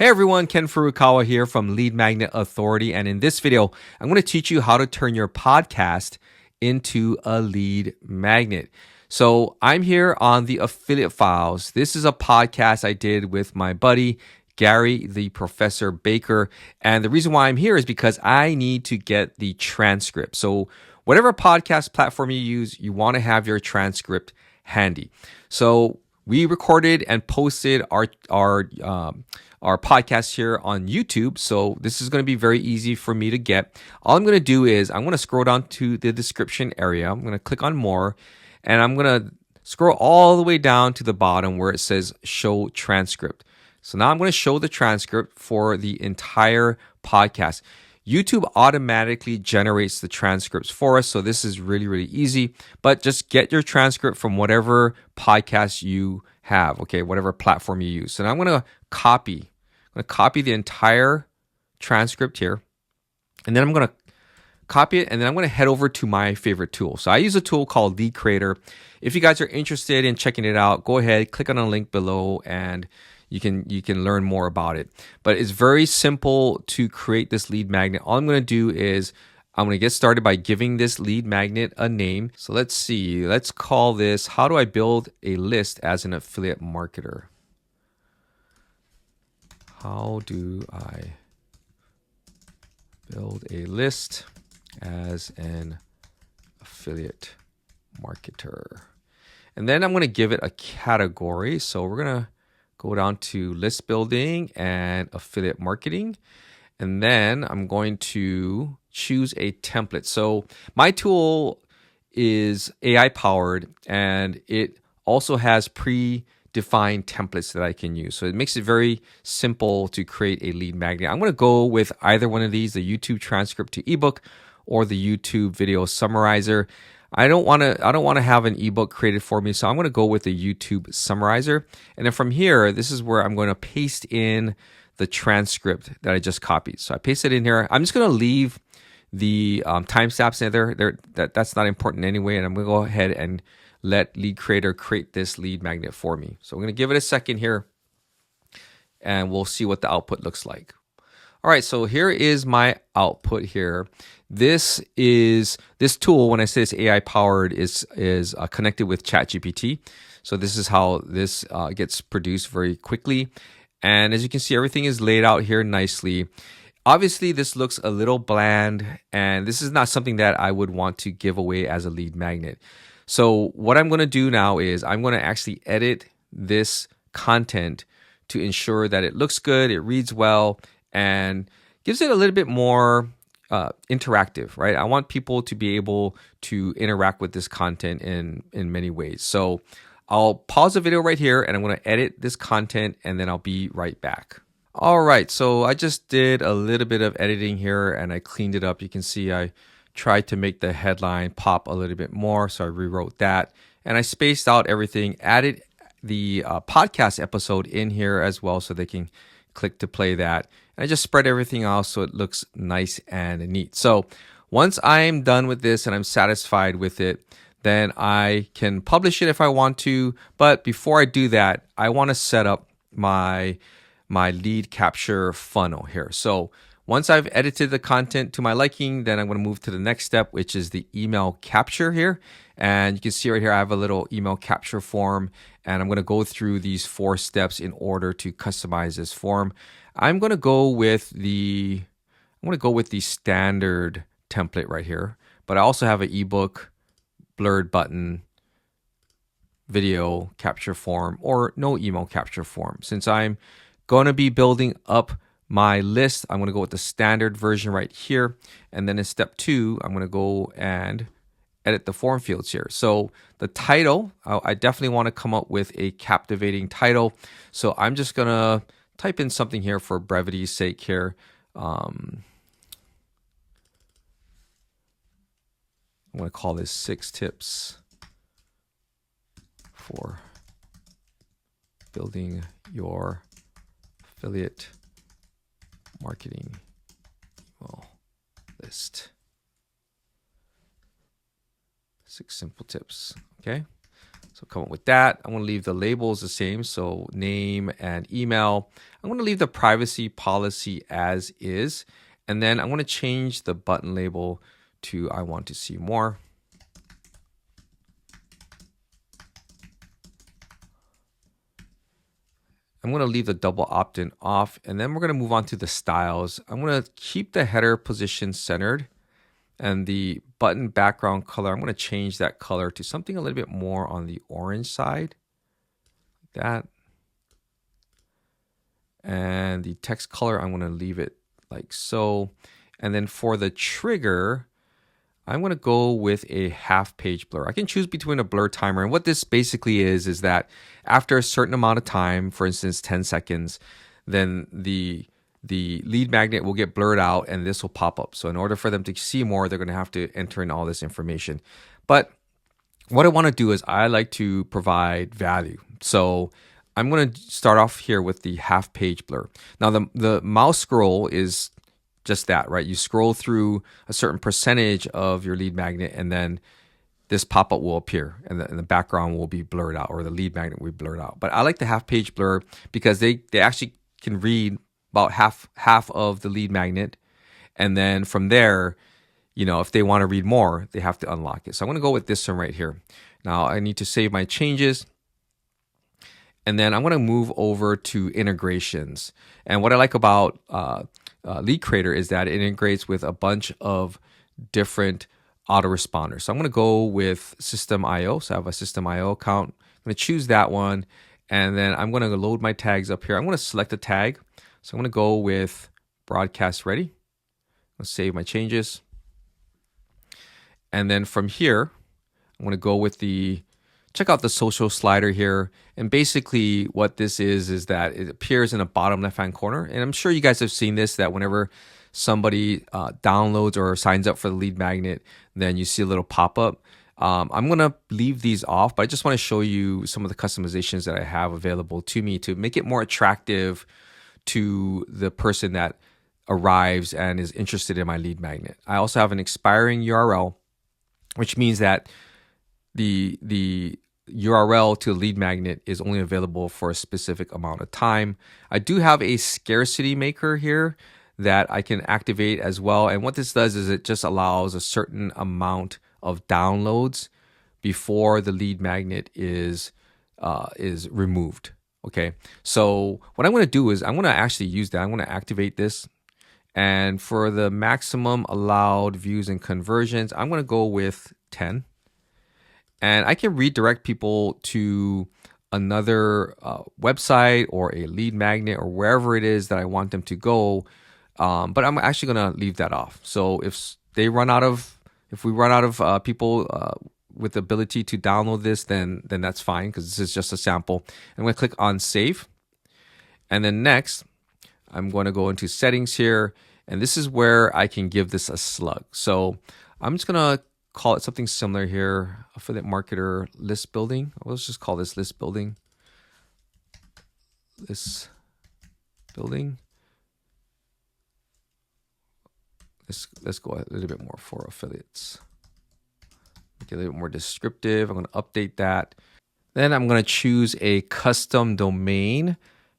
Hey everyone, Ken Furukawa here from Lead Magnet Authority. And in this video, I'm going to teach you how to turn your podcast into a lead magnet. So I'm here on the Affiliate Files. This is a podcast I did with my buddy, Gary, the Professor Baker. And the reason why I'm here is because I need to get the transcript. So whatever podcast platform you use, you want to have your transcript handy. So we recorded and posted our podcast here on YouTube. So this is going to be very easy for me to get. All I'm going to do is I'm going to scroll down to the description area. I'm going to click on more and I'm going to scroll all the way down to the bottom where it says show transcript. So now I'm going to show the transcript for the entire podcast. YouTube automatically generates the transcripts for us. So this is really, really easy, but just get your transcript from whatever podcast you have, okay, whatever platform you use. So now I'm going to copy the entire transcript here, and then I'm going to copy it, and then I'm going to head over to my favorite tool. So I use a tool called Lead Creator. If you guys are interested in checking it out, go ahead, click on the link below, and you can learn more about it. But it's very simple to create this lead magnet. All I'm going to do is I'm going to get started by giving this lead magnet a name. So let's see. Let's call this, how do I build a list as an affiliate marketer? How do I build a list as an affiliate marketer? And then I'm going to give it a category. So we're going to go down to list building and affiliate marketing. And then I'm going to choose a template. So my tool is AI powered and it also has predefined templates that I can use. So it makes it very simple to create a lead magnet. I'm going to go with either one of these, the YouTube transcript to ebook or the YouTube video summarizer. I don't want to have an ebook created for me, so I'm going to go with the YouTube summarizer. And then from here, this is where I'm going to paste in the transcript that I just copied. So I paste it in here. I'm just going to leave the timestamps in there. That's not important anyway. And I'm going to go ahead and let Lead Creator create this lead magnet for me. So I'm going to give it a second here, and we'll see what the output looks like. All right, so here is my output here. This tool, when I say it's AI powered, is connected with ChatGPT. So this is how this gets produced very quickly. And as you can see, everything is laid out here nicely. Obviously, this looks a little bland, and this is not something that I would want to give away as a lead magnet. So what I'm going to do now is I'm going to actually edit this content to ensure that it looks good, it reads well, and gives it a little bit more interactive, right? I want people to be able to interact with this content in many ways. So I'll pause the video right here and I'm going to edit this content and then I'll be right back. All right, so I just did a little bit of editing here and I cleaned it up. You can see I tried to make the headline pop a little bit more, so I rewrote that. And I spaced out everything, added the podcast episode in here as well so they can click to play that. And I just spread everything out so it looks nice and neat. So once I'm done with this and I'm satisfied with it, then I can publish it if I want to. But before I do that, I want to set up my lead capture funnel here. So once I've edited the content to my liking, then I'm going to move to the next step, which is the email capture here. And you can see right here, I have a little email capture form, and I'm going to go through these 4 steps in order to customize this form. I'm going to go with the standard template right here, but I also have an ebook, blurred button, video capture form, or no email capture form. Since I'm going to be building up my list, I'm going to go with the standard version right here. And then in step 2, I'm going to go and edit the form fields here. So the title, I definitely want to come up with a captivating title. So I'm just going to type in something here for brevity's sake here. I'm going to call this 6 tips for building your affiliate marketing email list. 6 simple tips. Okay. So come up with that. I'm going to leave the labels the same. So name and email. I'm going to leave the privacy policy as is. And then I'm going to change the button label to I want to see more. I'm going to leave the double opt-in off, and then we're going to move on to the styles. I'm going to keep the header position centered, and the button background color, I'm going to change that color to something a little bit more on the orange side, like that. And the text color, I'm going to leave it like so. And then for the trigger, I'm going to go with a half page blur. I can choose between a blur timer. And what this basically is that after a certain amount of time, for instance, 10 seconds, then the lead magnet will get blurred out and this will pop up. So in order for them to see more, they're going to have to enter in all this information. But what I want to do is I like to provide value. So I'm going to start off here with the half page blur. Now the mouse scroll is just that, right? You scroll through a certain percentage of your lead magnet and then this pop-up will appear and the background will be blurred out, or the lead magnet will be blurred out. But I like the half page blur because they actually can read about half of the lead magnet. And then from there, you know, if they want to read more, they have to unlock it. So I'm going to go with this one right here. Now I need to save my changes. And then I'm going to move over to integrations. And what I like about Lead Creator is that it integrates with a bunch of different autoresponders. So I'm going to go with System IO. So I have a System IO account. I'm going to choose that one. And then I'm going to load my tags up here. I'm going to select a tag. So I'm going to go with Broadcast Ready. Let's save my changes. And then from here, I'm going to go with check out the social slider here. And basically what this is that it appears in the bottom left-hand corner. And I'm sure you guys have seen this, that whenever somebody downloads or signs up for the lead magnet, then you see a little pop-up. I'm going to leave these off, but I just want to show you some of the customizations that I have available to me to make it more attractive to the person that arrives and is interested in my lead magnet. I also have an expiring URL, which means that the URL to lead magnet is only available for a specific amount of time. I do have a scarcity maker here that I can activate as well. And what this does is it just allows a certain amount of downloads before the lead magnet is removed. Okay, so what I'm going to do is I'm going to actually use that. I'm going to activate this. And for the maximum allowed views and conversions, I'm going to go with 10. And I can redirect people to another website or a lead magnet or wherever it is that I want them to go. But I'm actually going to leave that off. So if we run out of people with the ability to download this, then that's fine, because this is just a sample. I'm going to click on Save. And then next, I'm going to go into Settings here. And this is where I can give this a slug. So I'm just going to call it something similar here. Affiliate marketer list building. Let's just call this list building. List building. Let's go a little bit more for affiliates. Make it a little bit more descriptive. I'm going to update that. Then I'm going to choose a custom domain.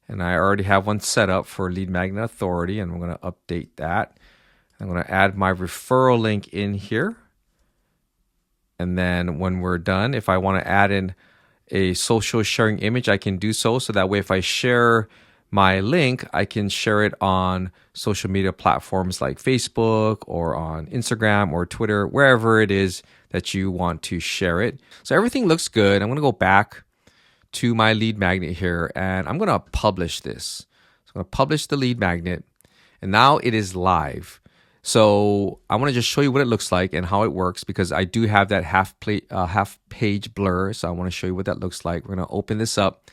And I already have one set up for Lead Magnet Authority, and I'm going to update that. I'm going to add my referral link in here. And then when we're done, if I want to add in a social sharing image, I can do so. So that way, if I share my link, I can share it on social media platforms like Facebook or on Instagram or Twitter, wherever it is that you want to share it. So everything looks good. I'm going to go back to my lead magnet here, and I'm going to publish this. So I'm going to publish the lead magnet, and now it is live. So I want to just show you what it looks like and how it works, because I do have that half page blur. So I want to show you what that looks like. We're going to open this up,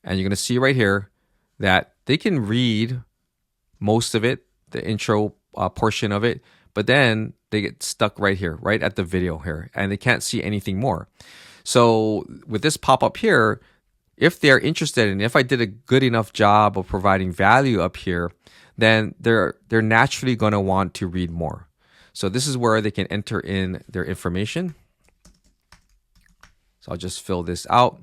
and you're going to see right here that they can read most of it, the intro portion of it, but then they get stuck right here, right at the video here, and they can't see anything more. So with this pop-up here, if they're interested, and if I did a good enough job of providing value up here, then they're naturally going to want to read more. So this is where they can enter in their information. So I'll just fill this out.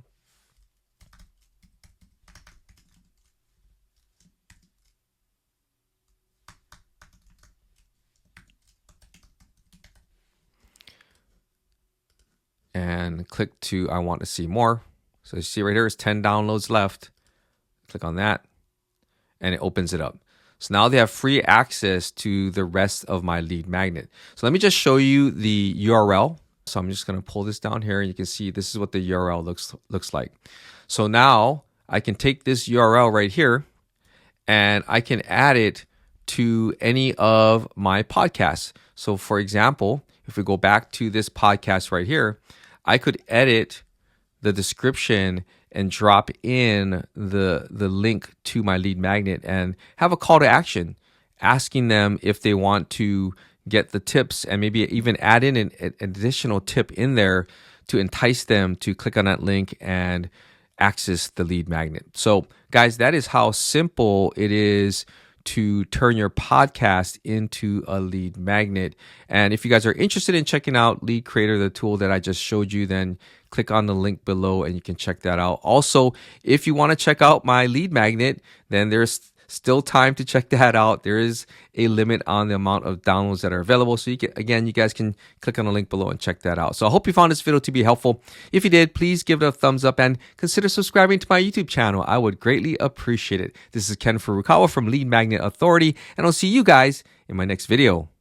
And click to I want to see more. So you see right here is 10 downloads left. Click on that and it opens it up. So now they have free access to the rest of my lead magnet. So let me just show you the URL. So I'm just going to pull this down here and you can see this is what the URL looks like. So now I can take this URL right here and I can add it to any of my podcasts. So for example, if we go back to this podcast right here, I could edit the description and drop in the link to my lead magnet and have a call to action asking them if they want to get the tips and maybe even add in an additional tip in there to entice them to click on that link and access the lead magnet. So guys, that is how simple it is to turn your podcast into a lead magnet. And if you guys are interested in checking out Lead Creator, the tool that I just showed you, then click on the link below and you can check that out. Also, if you want to check out my lead magnet, then there's still time to check that out. There is a limit on the amount of downloads that are available. So you guys can click on the link below and check that out. So I hope you found this video to be helpful. If you did, please give it a thumbs up and consider subscribing to my YouTube channel. I would greatly appreciate it. This is Ken Furukawa from Lead Magnet Authority, and I'll see you guys in my next video.